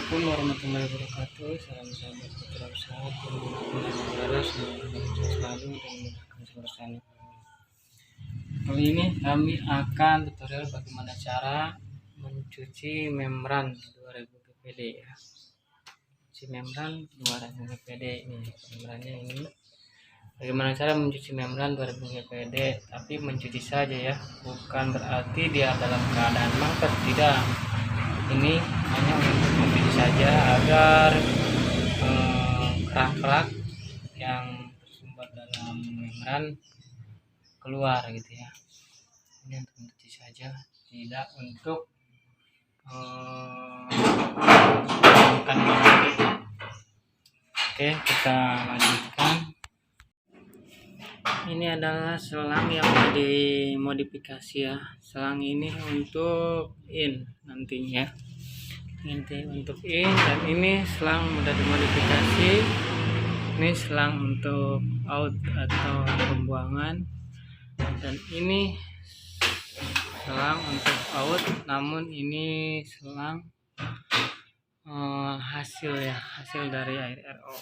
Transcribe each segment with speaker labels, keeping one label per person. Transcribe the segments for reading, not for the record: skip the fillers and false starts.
Speaker 1: Assalamualaikum warahmatullahi wabarakatuh. Salam sahabat putra usaha, negara, semoga selalu dan memudahkan urusannya. Kali ini kami akan tutorial bagaimana cara mencuci membran 2000 ppd ya. Cuci membran 2000 ppd ini membrannya ini. Bagaimana cara mencuci membran 2000 ppd, tapi mencuci saja ya, bukan berarti dia dalam keadaan mangkrak, tidak. Ini hanya untuk mencuci saja agar kerak-kerak yang tersumbat dalam membran keluar gitu ya. Ini untuk mencuci saja, tidak untuk Oke, kita lanjutkan. Ini adalah selang yang dimodifikasi ya. Selang ini untuk in nantinya. Ini untuk in, dan ini selang mudah dimodifikasi. Ini selang untuk out atau pembuangan, dan ini selang untuk out, namun ini selang hasil ya, hasil dari air RO.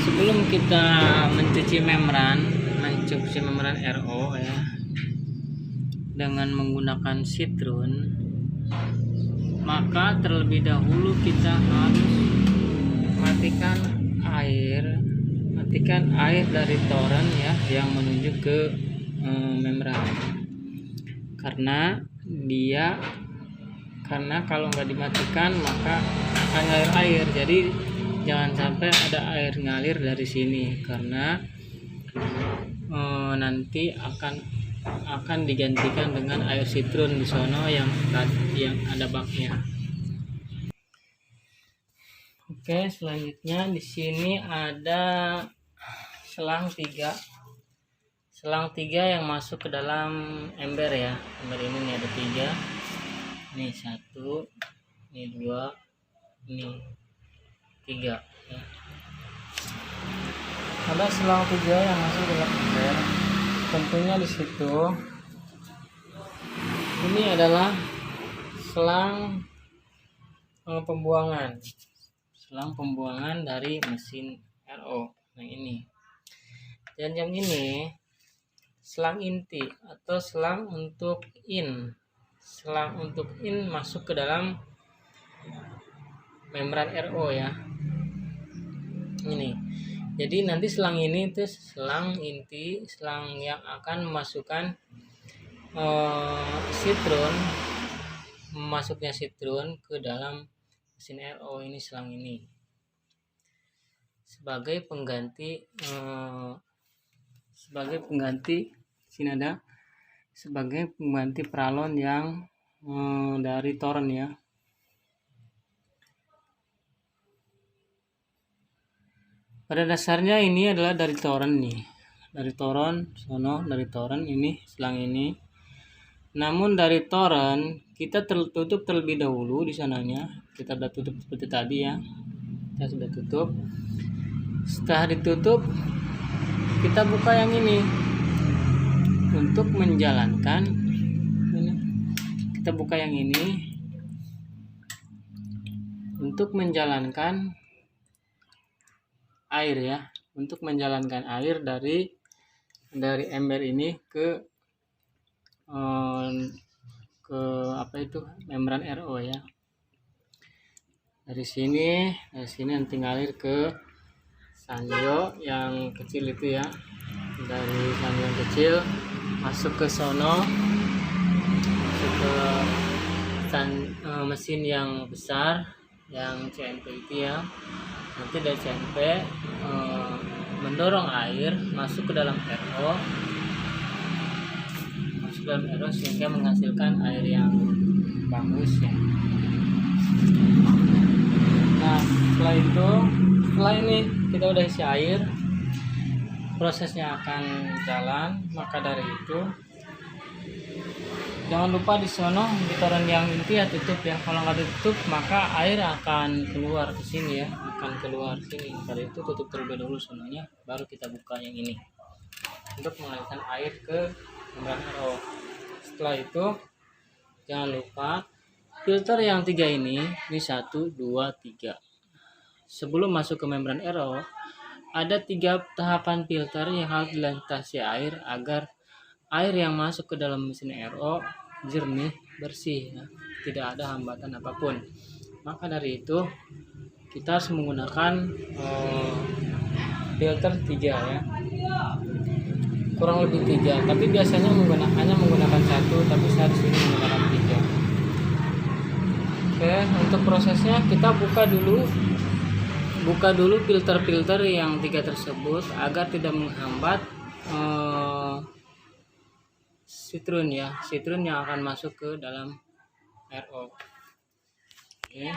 Speaker 1: Sebelum kita mencuci membran RO ya, dengan menggunakan sitron, maka terlebih dahulu kita harus matikan air dari toren ya yang menuju ke membran. Karena kalau nggak dimatikan maka akan ngalir air. Jadi jangan sampai ada air ngalir dari sini, karena nanti akan digantikan dengan air sitron di sono yang ada baknya. Oke, selanjutnya di sini ada selang tiga yang masuk ke dalam ember ya. Ember ini nih ada 3. Ini 1, ini 2, ini 3 ya. Ada selang 3 yang masuk dalam ember. Tentunya di situ ini adalah selang pembuangan dari mesin RO. Nah ini, dan yang ini selang inti atau selang untuk in. Selang untuk in masuk ke dalam membran RO ya. Ini, jadi nanti selang ini itu selang inti, selang yang akan memasukkan masuknya sitron ke dalam mesin RO. Ini selang ini sebagai pengganti sini ada sebagai pengganti pralon yang dari toren ya. Pada dasarnya ini adalah dari toren nih, dari toren ini selang ini. Namun dari toren kita tertutup terlebih dahulu di sananya. Kita sudah tutup seperti tadi ya. Kita sudah tutup. Setelah ditutup, kita buka yang ini untuk menjalankan ini. Kita buka yang ini untuk menjalankan air ya, untuk menjalankan air dari ember ini ke membran RO ya. Dari sini nanti ngalir ke sanyo yang kecil itu ya. Dari sanyo yang kecil masuk ke sono, masuk ke mesin yang besar yang CNP itu ya. Nanti dari CNP mendorong air masuk ke dalam RO, sehingga menghasilkan air yang bagus ya. Nah, setelah ini kita udah isi air, prosesnya akan jalan. Maka dari itu jangan lupa di sono di toren yang inti ya tutup ya. Kalau nggak tutup maka air akan keluar ke sini ya, sini. Dari itu tutup terlebih dahulu sononya, baru kita buka yang ini untuk mengalirkan air ke membran RO. Setelah itu jangan lupa Filter yang tiga ini 1, 2, 3. Sebelum masuk ke membran RO, ada 3 tahapan filter yang harus dilintasi air agar air yang masuk ke dalam mesin RO jernih, bersih, ya. Tidak ada hambatan apapun. Maka dari itu kita harus menggunakan filter 3 ya, kurang lebih 3, tapi biasanya hanya menggunakan 1, tapi saya di sini menggunakan 3. Oke, untuk prosesnya kita buka dulu filter-filter yang 3 tersebut agar tidak menghambat citron ya, citron yang akan masuk ke dalam RO. Oke.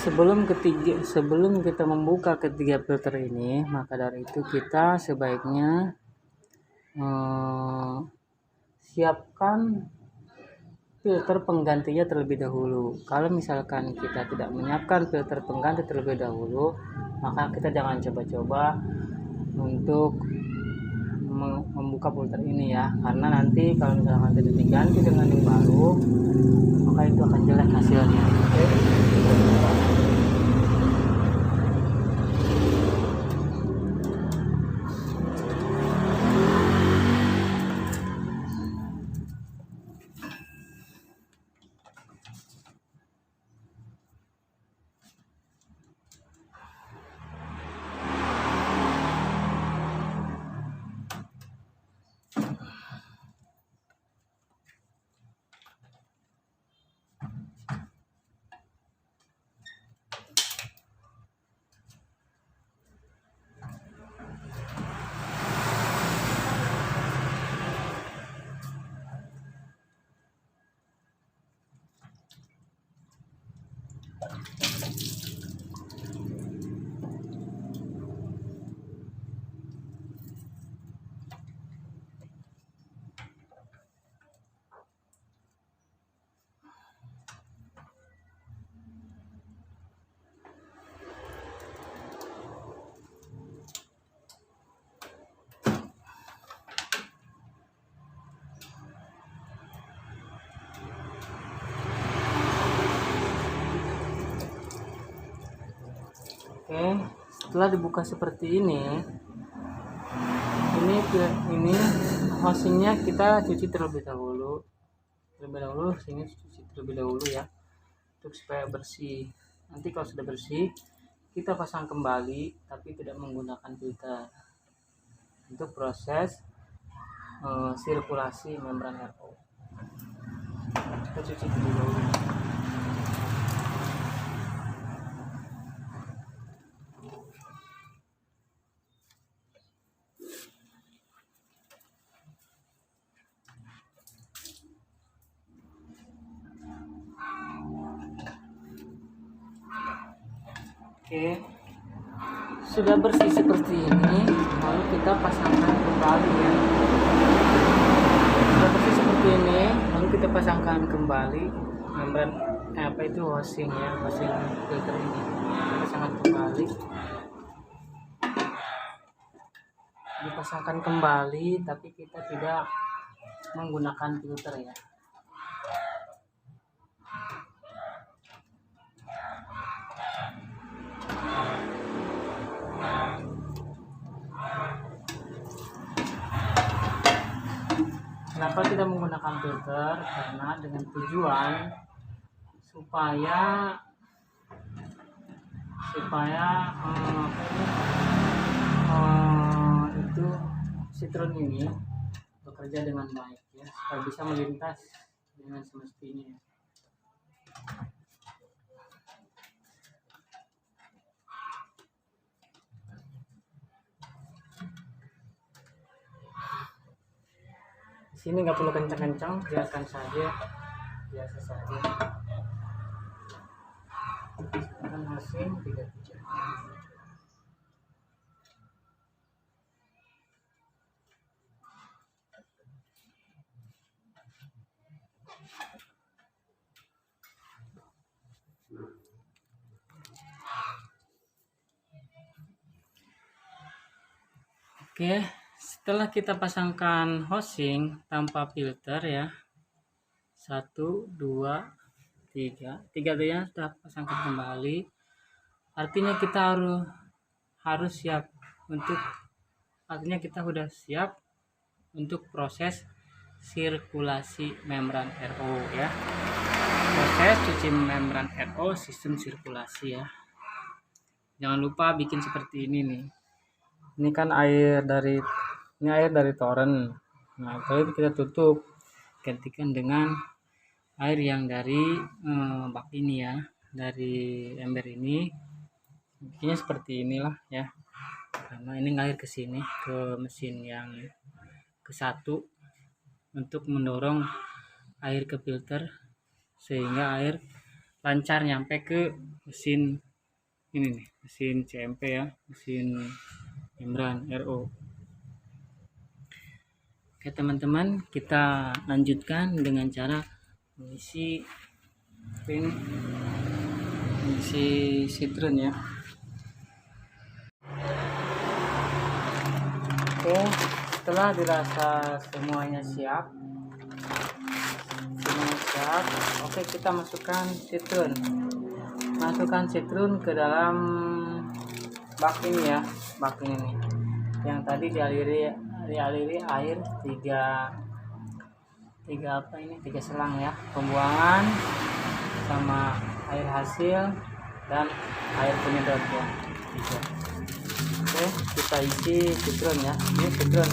Speaker 1: Sebelum kita membuka ketiga filter ini, maka dari itu kita sebaiknya siapkan filter penggantinya terlebih dahulu. Kalau misalkan kita tidak menyiapkan filter pengganti terlebih dahulu, maka kita jangan coba-coba untuk membuka filter ini ya, karena nanti kalau misalkan tidak diganti dengan yang baru, maka itu akan jelek hasilnya. Oke, setelah dibuka seperti ini housingnya kita cuci terlebih dahulu. Sini cuci terlebih dahulu ya, untuk supaya bersih. Nanti kalau sudah bersih, kita pasang kembali, tapi tidak menggunakan filter untuk proses sirkulasi membran RO. Kita cuci terlebih dahulu. Oke, sudah bersih seperti ini, lalu kita pasangkan kembali ya. Sudah bersih seperti ini, lalu kita pasangkan kembali membran housing ya, housing filter ini. Kita pasangkan kembali, dipasangkan kembali, tapi kita tidak menggunakan filter ya. Kenapa tidak menggunakan filter? Karena dengan tujuan supaya itu citron ini bekerja dengan baik ya, supaya bisa melintas dengan semestinya. Sini nggak perlu kencang-kencang, biarkan saja, biasa saja. Akan hasil 3 jam. Oke, setelah kita pasangkan housing tanpa filter ya, 1 2 3 tuh ya, sudah pasangkan kembali. Artinya kita harus siap untuk artinya kita sudah siap untuk proses sirkulasi membran RO ya. Proses cuci membran RO sistem sirkulasi ya. Jangan lupa bikin seperti ini nih. Ini kan air dari toren. Nah, kalau itu kita tutup, gantikan dengan air yang dari bak ini ya, dari ember ini. Bikinnya seperti inilah ya. Karena ini ngalir ke sini ke mesin yang ke-1 untuk mendorong air ke filter sehingga air lancar nyampe ke mesin ini nih, mesin CMP ya, mesin membran RO. Oke teman-teman, kita lanjutkan dengan cara mengisi sitron ya. Oke, setelah dirasa semuanya siap, oke kita masukkan sitron ke dalam bak ini ya, bak ini nih, yang tadi dialiri air 3 selang ya, pembuangan sama air hasil dan air penyedot ya. Oke, kita isi sitron ya. Ini sitron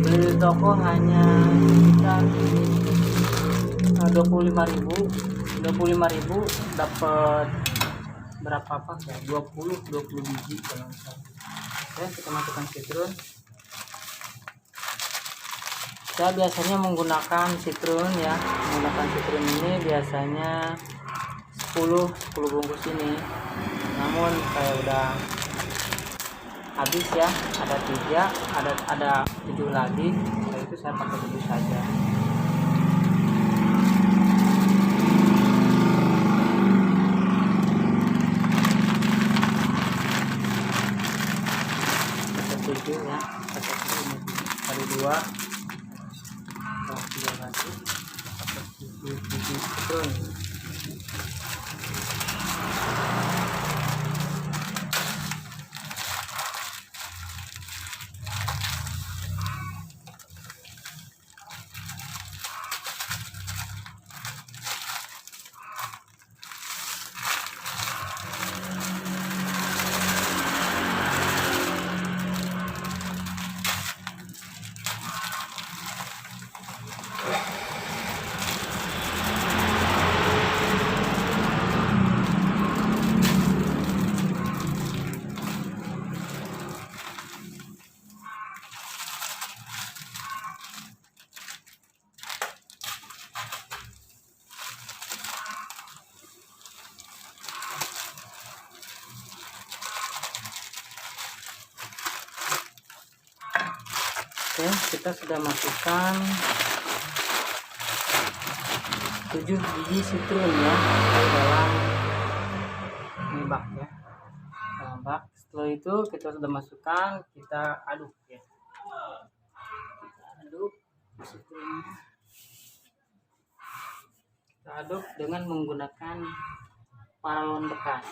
Speaker 1: beli di toko hanya sekitar 25.000 dapat berapa pak ya, 20 biji kalau misalnya. Oke, kita masukkan sitron. Saya biasanya menggunakan sitron ini biasanya 10 bungkus ini, namun saya udah habis ya, ada 7 lagi, jadi itu saya pakai 7 saja. Pakai 7 ya, pakai 2 3 lagi, pakai 7 sitron. Oke, kita sudah masukkan 7 biji sitron ya ke dalam ini bak ya, dalam bak. Setelah itu kita sudah masukkan, kita aduk ya, sitronnya. Kita aduk dengan menggunakan paralon bekas.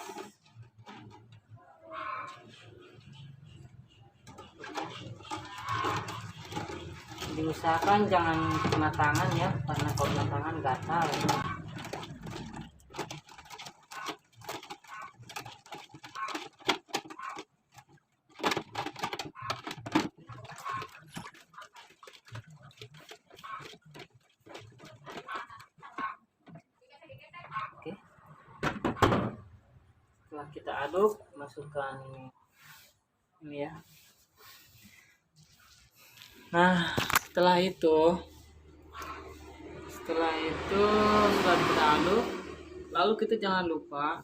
Speaker 1: Diusahakan jangan kena tangan ya, karena kalau kena tangan gatal. Oke, setelah kita aduk, masukkan ini ya. Nah, setelah itu setelah kita aduk, lalu kita jangan lupa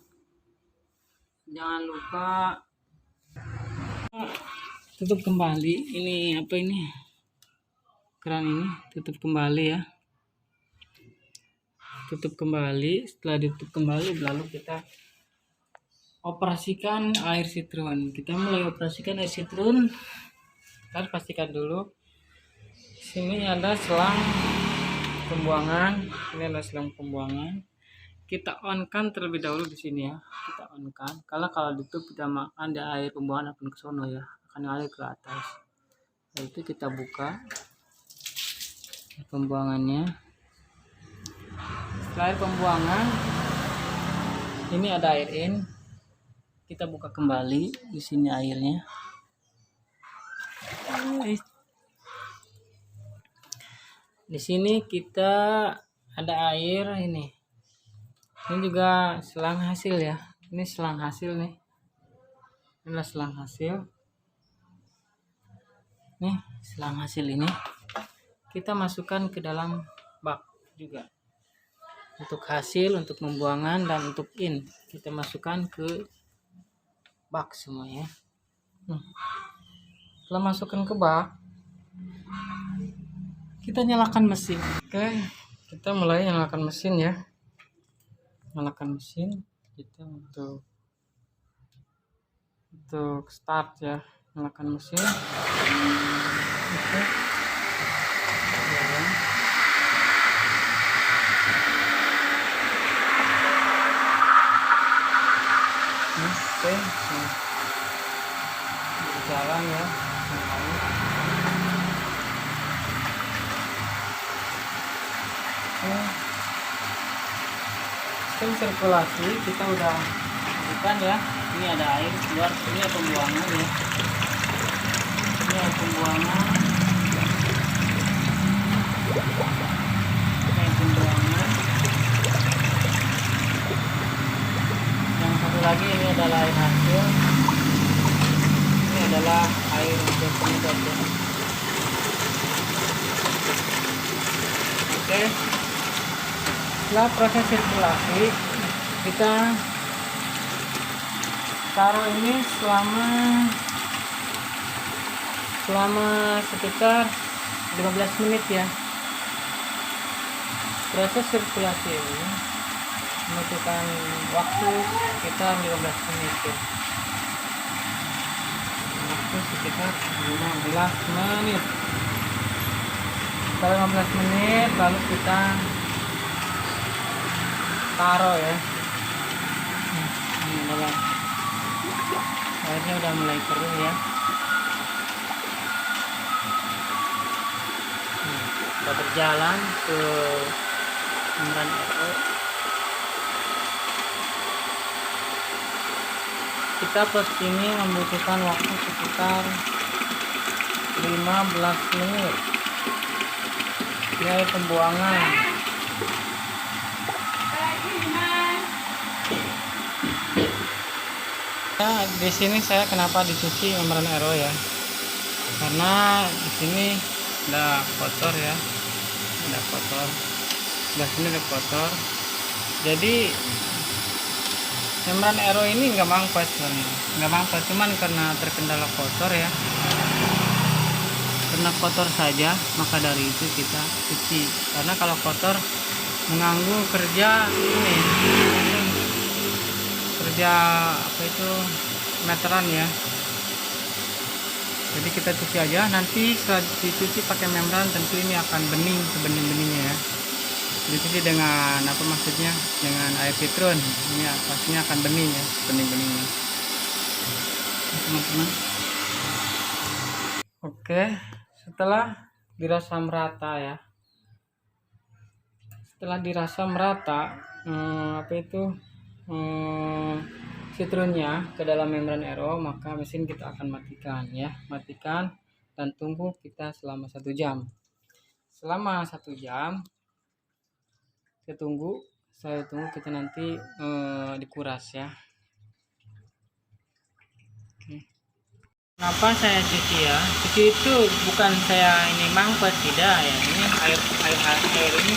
Speaker 1: tutup kembali ini keran ini, tutup kembali ya, setelah ditutup kembali lalu kita operasikan air sitron. Kita mulai operasikan air sitron Kita pastikan dulu sini ada selang pembuangan. Ini ada selang pembuangan. Kita on kan terlebih dahulu di sini ya. Kita on kan. Kalau ditutup kita makan ada air pembuangan akan ke sono ya. Akan ngalir ke atas. Lalu itu kita buka pembuangannya. Setelah air pembuangan ini ada air in. Kita buka kembali di sini airnya. Di sini kita ada air ini. Ini juga selang hasil ya. Ini selang hasil nih. Inilah selang hasil. Nih, selang hasil ini kita masukkan ke dalam bak juga. Untuk hasil, untuk pembuangan dan untuk in kita masukkan ke bak semuanya. Setelah masukkan ke bak, kita nyalakan mesin. Oke, kita mulai nyalakan mesin ya. Nyalakan mesin kita untuk start ya. Nyalakan mesin. Oke. Oke, berjalan ya. Sistem sirkulasi kita udah bukan ya. Ini ada air keluar, ini pembuangan ya. Ini ada pembuangan. Ini pembuangan. Yang satu lagi ini adalah air hasil. Ini adalah air untuk penyedot ya. Oke. Setelah proses sirkulasi kita taruh ini selama sekitar 15 menit ya. Proses sirkulasi ini membutuhkan waktu sekitar 15 menit ya. Waktu sekitar 15 menit. Setelah 15 menit lalu kita taruh ya. Ini adalah airnya udah mulai kering ya. Kita berjalan ke membran RO. Kita proses ini membutuhkan waktu sekitar 15 menit. Ini air pembuangan. Nah, di sini saya kenapa dicuci membran RO ya? Karena di sini ada kotor ya, ada kotor. Di sini ada kotor. Jadi membran RO ini nggak mampas sebenarnya, nggak mampas, cuman karena terkendala kotor ya. Karena kotor saja, maka dari itu kita cuci. Karena kalau kotor mengganggu kerja ini. Kerja apa itu meteran ya. Jadi kita cuci aja, nanti setelah dicuci pakai membran tentu ini akan bening sebening-beningnya ya. Dicuci dengan apa maksudnya, dengan air citron, ini pastinya akan bening ya, bening-beningnya teman-teman. Oke, setelah dirasa merata ya, setelah dirasa merata apa itu citronnya ke dalam membran RO, maka mesin kita akan matikan ya, matikan dan tunggu kita selama 1 jam. Selama 1 jam saya tunggu kita nanti dikuras ya. Oke. Kenapa saya cuci ya? Cuci itu bukan saya ini mangkok, tidak ya. Ini air ini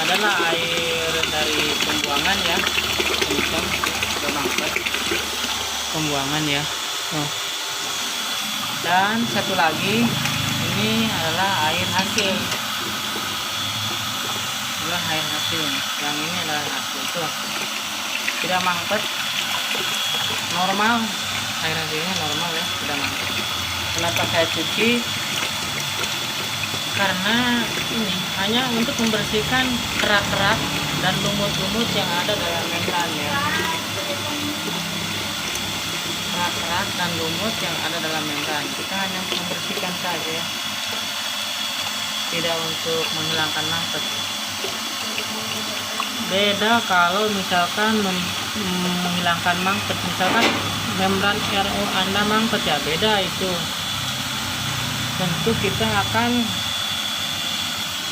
Speaker 1: adalah air dari pembuangan ya. Kencang sudah mangkok pembuangan ya. Dan satu lagi ini adalah air hasil. Adalah air hasil. Yang ini adalah hasil tuh. Tidak mangkok. Normal. Air hasilnya normal ya, sudah mangkok. Kenapa saya cuci? Karena ini hanya untuk membersihkan kerak-kerak dan lumut-lumut yang ada dalam membrannya. Kerak-kerak dan lumut yang ada dalam membran, kita hanya membersihkan saja ya, tidak untuk menghilangkan mangkep. Beda kalau misalkan menghilangkan mangkep, misalkan membran RO Anda mangkep ya, beda itu. Tentu kita akan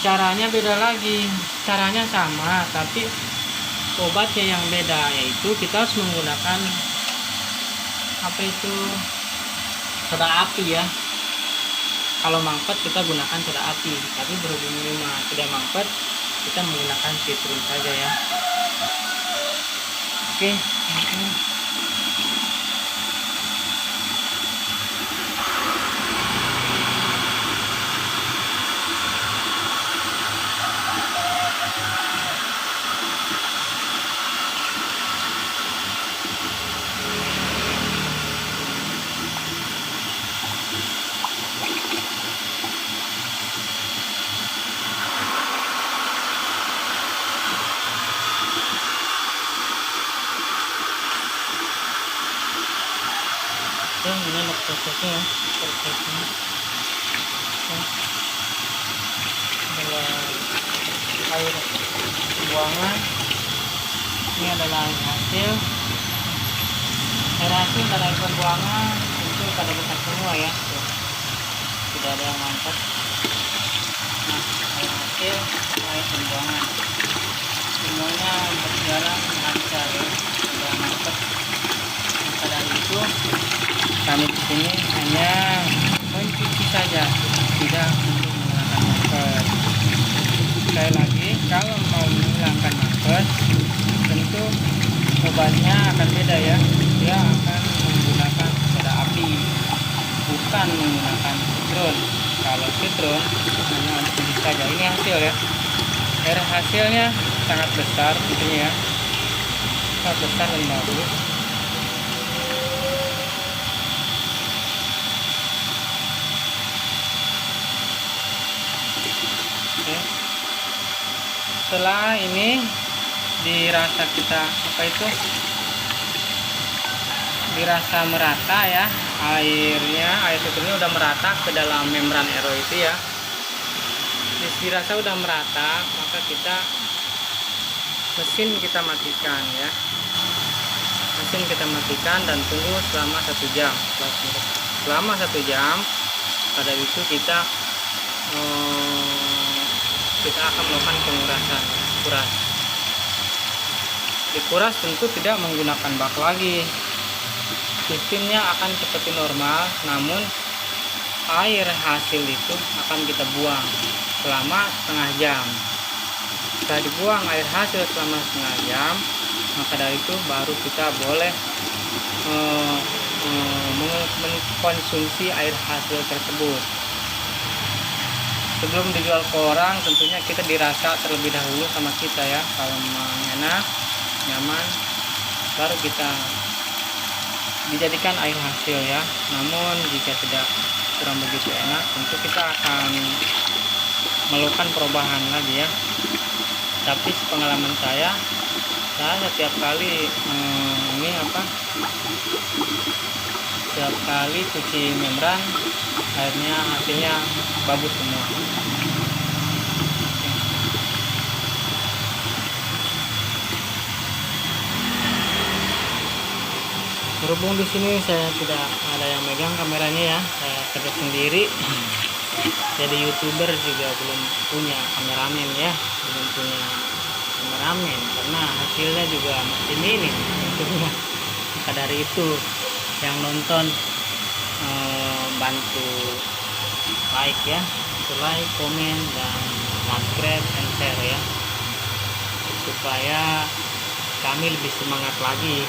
Speaker 1: caranya beda lagi, caranya sama tapi obatnya yang beda, yaitu kita harus menggunakan apa itu, soda api ya. Kalau mangkep kita gunakan soda api, tapi berhubung ini tidak mangkep, kita menggunakan citrum saja ya. Oke. Ini untuk prosesnya ya, prosesnya adalah air buangan. Ini adalah air hasil dan air pembuangan itu pada bekas semua ya, tuh. Tidak ada yang mangkep. Nah, air hasil, air pembuangan semuanya berjalan lancar ya, tidak mangkep. Maka dari itu kami di sini hanya mencuci saja, tidak untuk menghilangkan mangkep. Sekali lagi, kalau mau menghilangkan mangkep, tentu obatnya akan beda ya. Dia akan menggunakan soda api, bukan menggunakan citron. Kalau citron hanya untuk mencuci saja. Ini hasil ya. Air hasilnya sangat besar tentunya ya, sangat besar dan bagus. Setelah ini dirasa kita dirasa merata ya, air citronnya udah merata ke dalam membran RO itu ya. Dirasa udah merata, maka mesin kita matikan ya. Mesin kita matikan dan tunggu selama 1 jam. Selama 1 jam pada itu kita akan melakukan pengurasan. Dikuras tentu tidak menggunakan bak lagi, sistemnya akan seperti normal, namun air hasil itu akan kita buang selama setengah jam. Setelah dibuang air hasil selama setengah jam, maka dari itu baru kita boleh mengkonsumsi air hasil tersebut. Sebelum dijual ke orang, tentunya kita dirasa terlebih dahulu sama kita ya. Kalau memang enak, nyaman, baru kita dijadikan air hasil ya. Namun jika tidak kurang begitu enak, tentu kita akan melakukan perubahan lagi ya. Tapi pengalaman saya setiap kali setiap kali cuci membran, airnya hasilnya bagus semua. Berhubung di sini saya tidak ada yang megang kameranya ya, saya kerja sendiri. Jadi YouTuber juga belum punya kameramen ya, belum punya kameramen karena hasilnya juga masih minim tentunya. Maka dari itu yang nonton bantu like ya, like, komen, dan subscribe and share ya, supaya kami lebih semangat lagi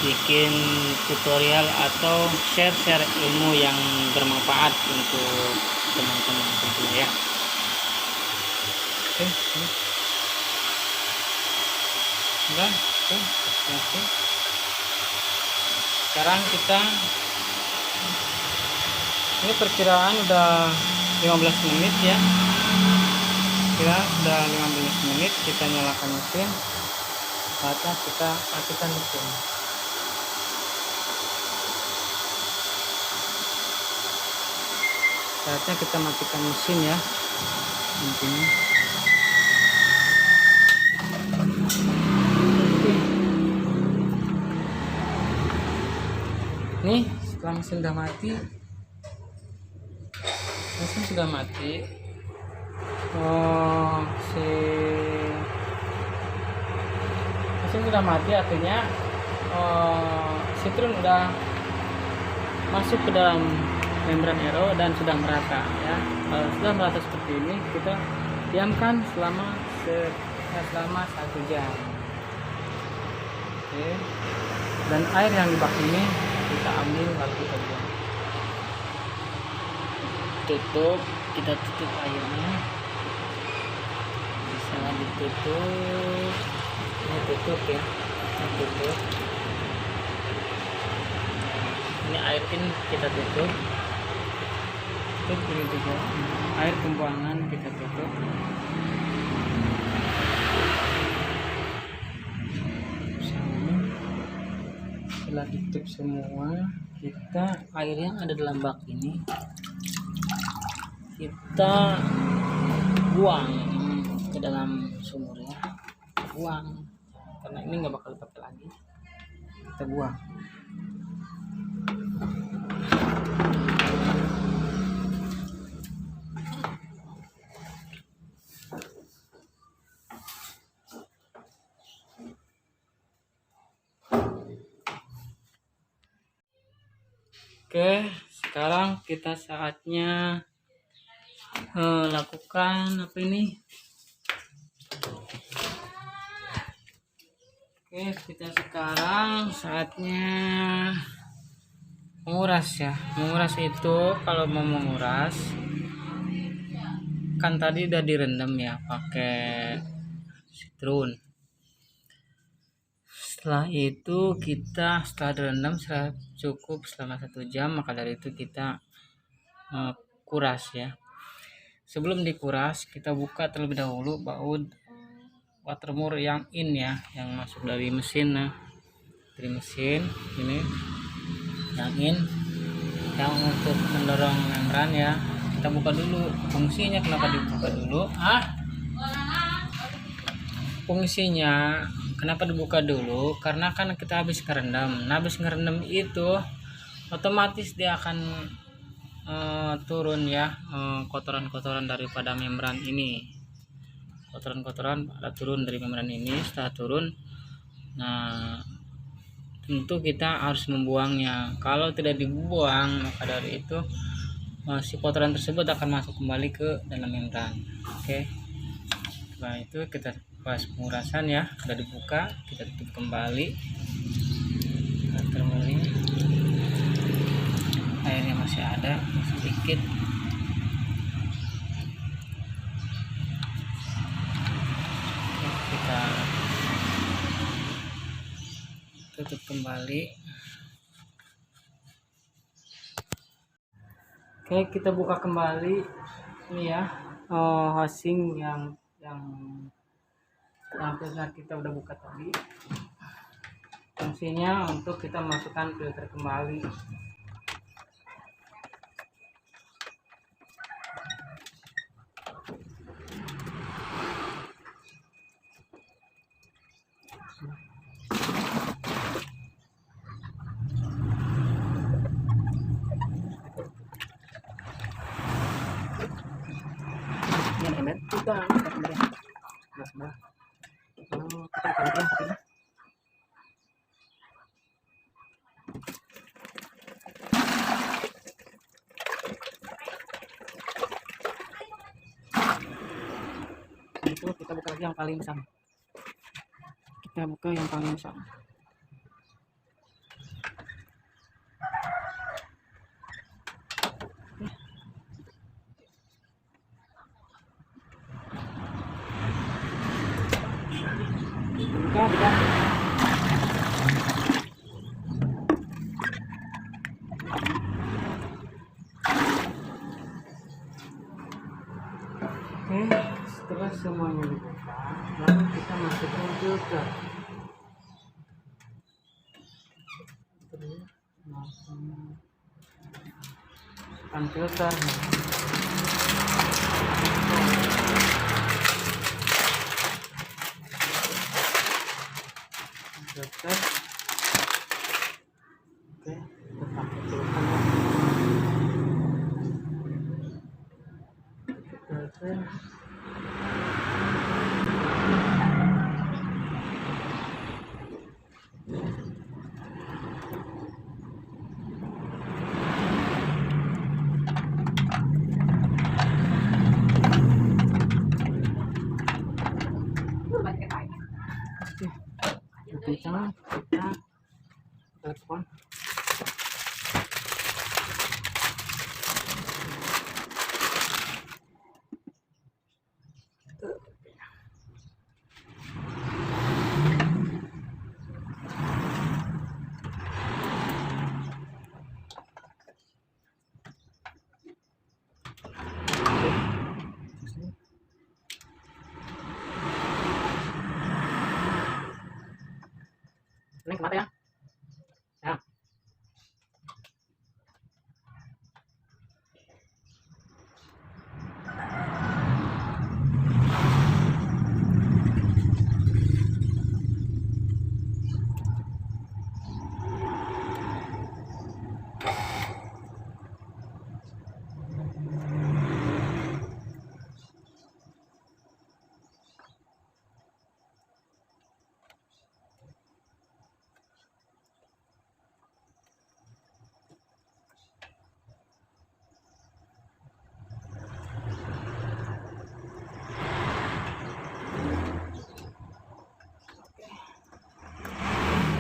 Speaker 1: bikin tutorial atau share ilmu yang bermanfaat untuk teman-teman tentunya ya. Oke, sekarang kita ini perkiraan udah 15 menit ya, kira sudah 15 menit. Kita nyalakan mesin, saatnya kita matikan mesin. Saatnya kita matikan mesin ya, intinya. Nih setelah mesin sudah mati, mesin sudah mati, artinya sitron udah masuk ke dalam membran aero dan sudah merata ya. Kalau sudah merata seperti ini, kita diamkan selama 1 jam. Oke. Dan air yang di bak ini kita ambil lalu kita buang. Kita tutup airnya, bisa ditutup. Ini tutup ya, ini air ini kita tutup ini juga air pembuangan kita tutup. Setelah ditutup semua, kita air yang ada dalam bak ini kita buang ke dalam sumur ya, buang, karena ini nggak bakal dipakai lagi, kita buang. Oke, sekarang kita saatnya lakukan apa ini? Oke, kita sekarang saatnya menguras ya. Menguras itu, kalau mau menguras kan tadi udah direndam ya pakai sitron. Setelah itu kita direndam cukup selama 1 jam, maka dari itu kita kuras ya. Sebelum dikuras, kita buka terlebih dahulu baut watermur yang in ya, yang masuk dari mesin. Nah, dari mesin ini yang in, yang untuk mendorong membran ya. Kita buka dulu. Fungsinya kenapa dibuka dulu? Fungsinya kenapa dibuka dulu? Karena kan kita habis ngerendam. Nah, habis ngerendam itu otomatis dia akan turun ya, kotoran-kotoran daripada membran ini. Kotoran-kotoran ada turun dari membran ini. Setelah turun, nah tentu kita harus membuangnya. Kalau tidak dibuang, maka dari itu si kotoran tersebut akan masuk kembali ke dalam membran. Oke. Setelah itu kita pas pengurasan ya, sudah dibuka, kita tutup kembali. Termoli, airnya masih ada, sedikit. Kita tutup kembali. Oke, kita buka kembali ini ya, housing yang hampirnya kita udah buka tadi. Fungsinya untuk kita masukkan filter kembali. Itu kita buka lagi yang paling besar. Kita buka yang paling besar. Buka. semuanya dibuka, lalu kita masukkan filter. Terus masukkan filter. Filter. Oke, kita pakai filternya. Filter. Kencang kita telepon. Ini kemana ya? Ya.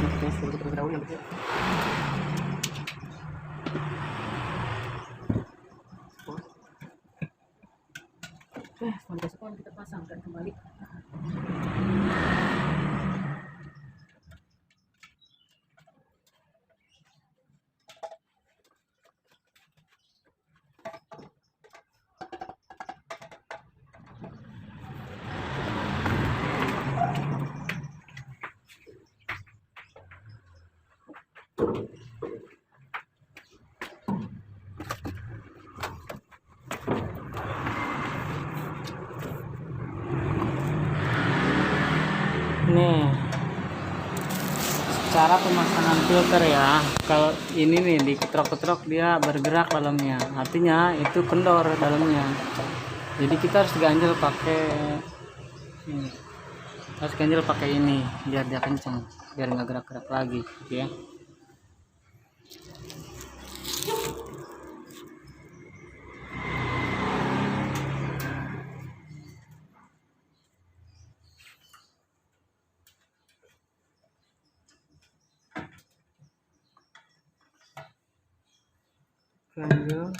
Speaker 1: Oke, terlebih dahulu yang kecil. Oke, sampai sekarang kita pasangkan kembali. Nih cara pemasangan filter ya. Kalau ini nih diketrok-ketrok dia bergerak dalamnya, artinya itu kendor dalamnya. Jadi kita harus ganjel pakai ini, harus ganjel pakai ini biar dia kencang, biar nggak gerak-gerak lagi gitu ya. Ganjel.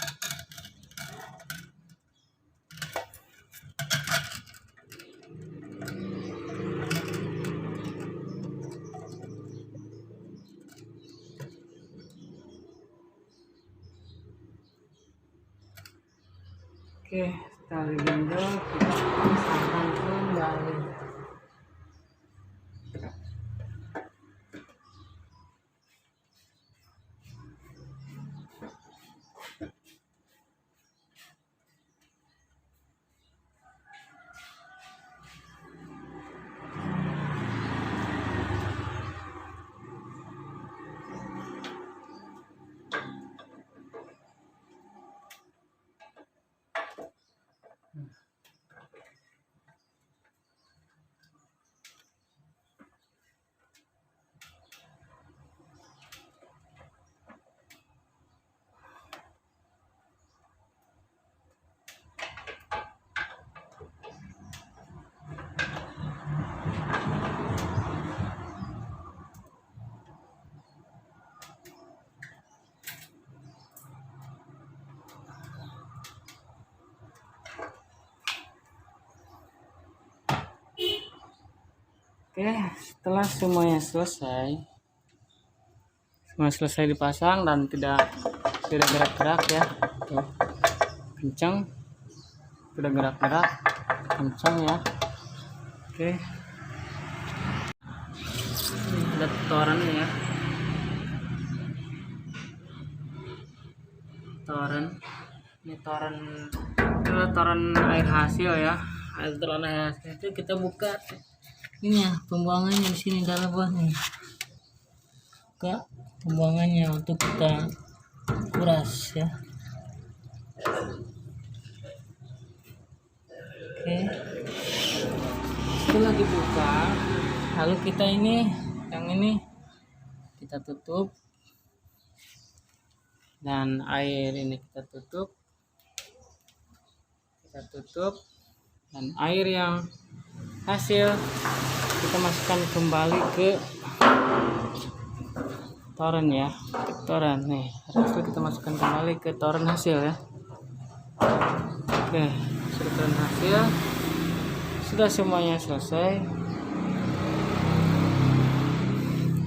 Speaker 1: Oke, tali ganjel kita pasangkan kembali. Oke, setelah semuanya selesai, semua selesai dipasang dan tidak gerak-gerak ya, tuh kencang, tidak gerak-gerak. kencang ya. Oke, ini ada toren ya, toren. Ini toren, adalah toren air hasil ya. Toren air hasil itu kita buka ini ya, pembuangannya di sini dalam bawah nih. Buka pembuangannya untuk kita kuras ya. Oke, setelah dibuka, lalu kita ini, yang ini kita tutup, dan air ini kita tutup, dan air yang hasil kita masukkan kembali ke toren ya, toren nih. Hasil kita masukkan kembali ke toren hasil ya. Oke, toren hasil sudah semuanya selesai.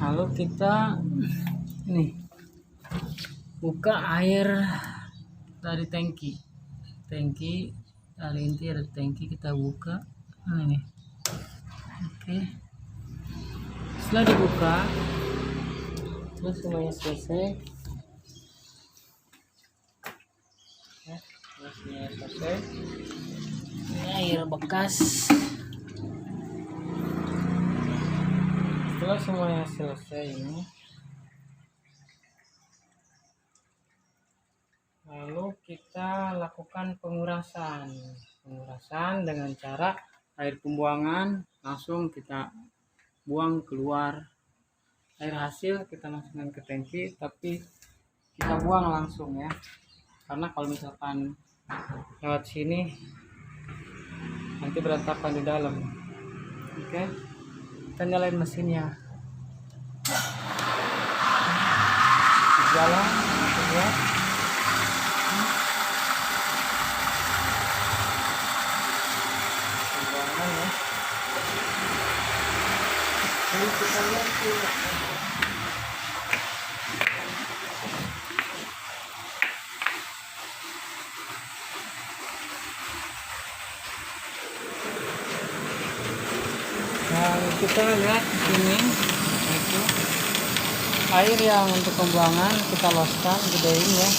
Speaker 1: Lalu kita ini buka air dari tangki dari inti, ada tangki, kita buka. Nah, ini. Oke, setelah dibuka terus semuanya selesai ya, semuanya selesai. Ini air bekas. Setelah semuanya selesai ini, lalu kita lakukan pengurasan dengan cara air pembuangan langsung kita buang keluar. Air hasil kita masukkan ke tangki, tapi kita buang langsung ya, karena kalau misalkan lewat sini nanti berantakan di dalam. Oke, kita nyalain mesinnya, jalan ya. Pembuangan ya. Jadi kita lihat kita lihat di sini, itu air yang untuk pembuangan kita loskan, gedein ya,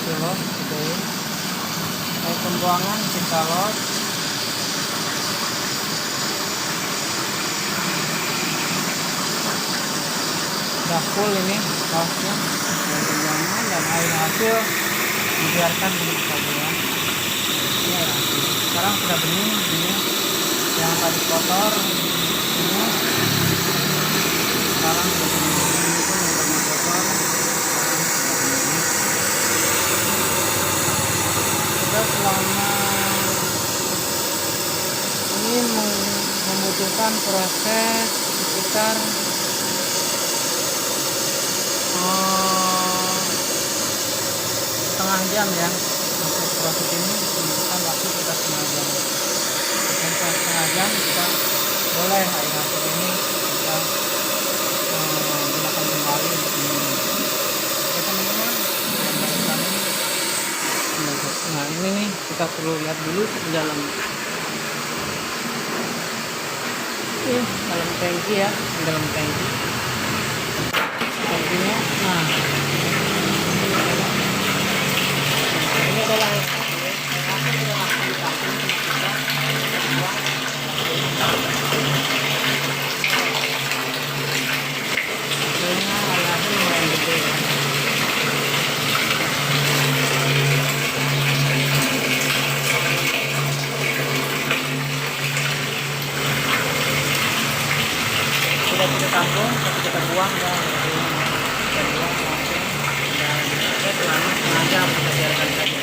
Speaker 1: gedein. Air pembuangan kita los, udah full ini losnya air pembuangan, dan air hasil dibiarkan begitu saja ya. Ini air hasil sekarang sudah bening ini, yang tadi kotor ini sekarang sudah bening, itu yang kotor sudah selama ini membutuhkan proses sekitar setengah jam ya. Untuk proses ini membutuhkan waktu kita setengah jam. Dan setengah jam kita boleh air hasil ini kita gunakan kembali untuk minum. Oke teman-teman, nah ini nih kita perlu lihat dulu di dalam dalam tangki ya, dalam tangki tangkinya. Nah ini adalah air hasil sudah langsung ditampung sama kita buang. Hasilnya air hasil lumayan gede ya. Sudah kita tampung, tapi kita buang ya, kita buang langsung, dan selama setengah jam kita biarkan saja.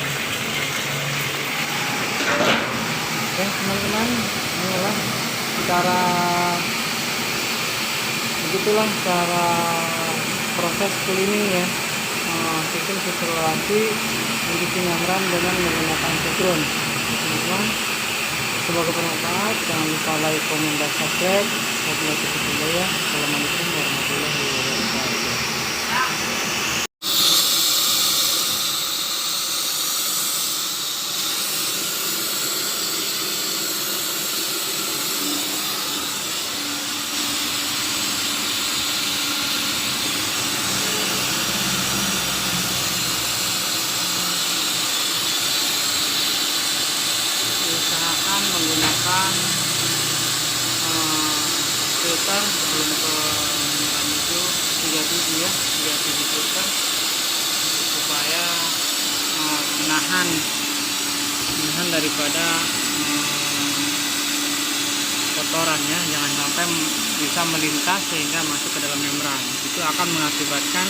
Speaker 1: Oke teman-teman, inilah cara, begitulah cara proses cleaning ya, sistem sirkulasi untuk penyamran dengan menggunakan citron. Teman-teman, semoga bermanfaat. Jangan lupa like, komen, dan subscribe. Wabillahi taufiq wal hidayah. Assalamualaikum warahmatullahi wabarakatuh. filter sebelum ke membran itu 37 ya, 37 filter supaya menahan daripada kotorannya, jangan sampai bisa melintas sehingga masuk ke dalam membran. Itu akan mengakibatkan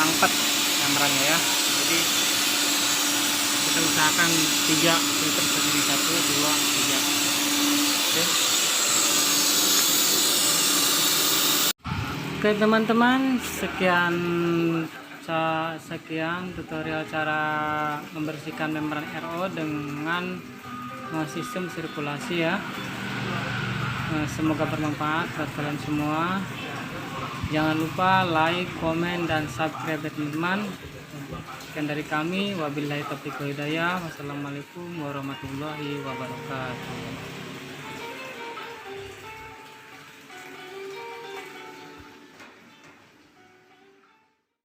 Speaker 1: mangpet membrannya ya. Jadi kita usahakan 3 filter segini, 1, 2, 3. Oke teman-teman, sekian tutorial cara membersihkan membran RO dengan sistem sirkulasi ya. Semoga bermanfaat buat kalian semua. Jangan lupa like, komen, dan subscribe ya teman-teman. Sekian dari kami, wabillahi taufiq wal hidayah. Wassalamualaikum warahmatullahi wabarakatuh.